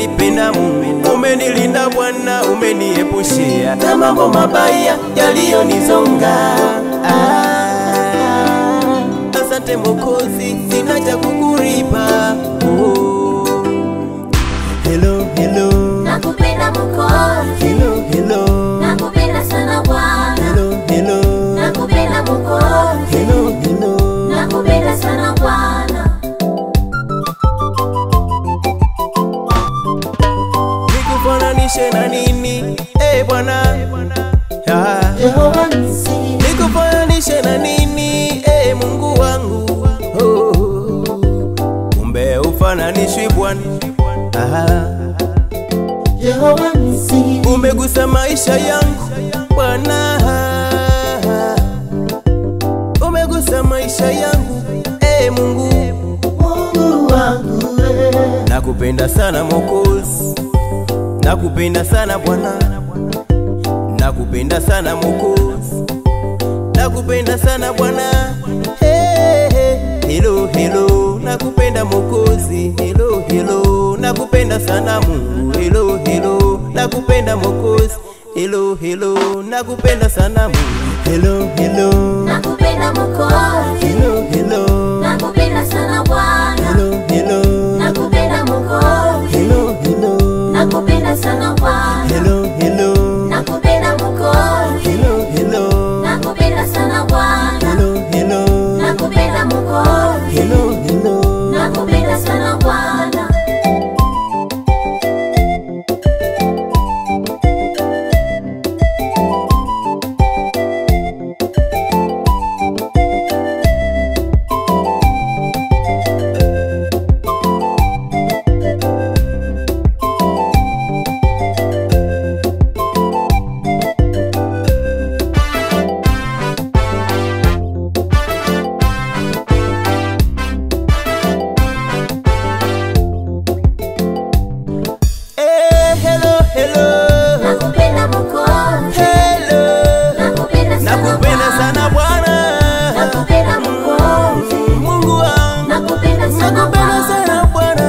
umenipenda Mungu, umenilinda Bwana, umeniepushia na mambo mabaya yaliyonizonga. Asante Mwokozi, sina cha kukulipa. Hello, hello, nakupenda Mwokozi. hello, hello, nakupenda sana Bwana. hello, hello, nakupenda Mwokozi. hello, hello, nakupenda sana Bwana. nikufananishe na nini Bwana? Jehova Nisi. Nikufananishe na nini Mungu wangu? Kumbe ufananishwi Bwana. Jehova Nisi. Umegusa maisha yangu Bwana, umegusa maisha yangu Mungu. Mungu wangu Nakupenda sana Mwokozi, nakupenda sana Bwana, nakupenda sana Mwokozi, nakupenda sana Bwana. Hello, hello, nakupenda Mwokozi. Hello, hello, nakupenda sana Mungu. Hello, hello, nakupenda Mwokozi. Hello, hello, nakupenda sana Mungu. Hello, hello, nakupenda Mwokozi. hello, hello, nakupenda sana Bwana. hello, hello, nakupenda Mwokozi. hello, hello, nakupenda sana Bwana. hello, hello, nakupenda Mwokozi. hello, hello, nakupenda sana Bwana. hello, hello, nakupenda Mwokozi. hello, hello, nakupenda sana Bwana. hello, hello, nakupenda Mwokozi. hello, nakupenda sana nakupenda Bwana. sana Bwana. nakupenda Mwokozi. Mungu wangu, nakupenda sana nakupenda Bwana. sana Bwana.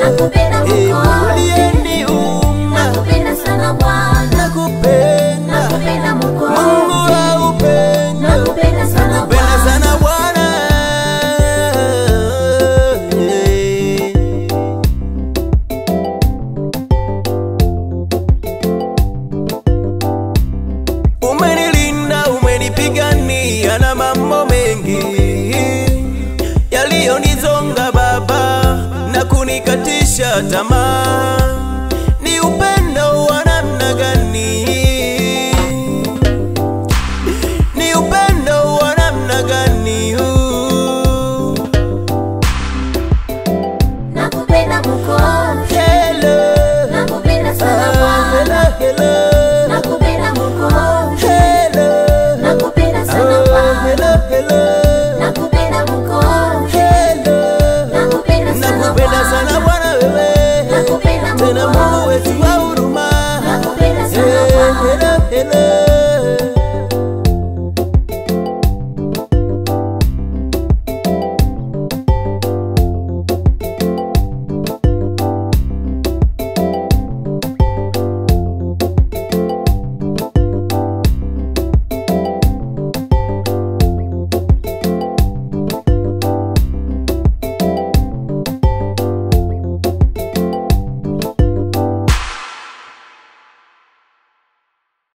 nakupenda Mwokozi. Uliyeniumba, nakupenda sana Bwana. nakupenda. nakupenda Mwokozi. Mungu wa upendo, nakupenda sana nakupenda Bwana. sana Bwana. Umenilinda, umenipigania na mambo mengi yaliyonizonga Baba na kunikatisha tamaa.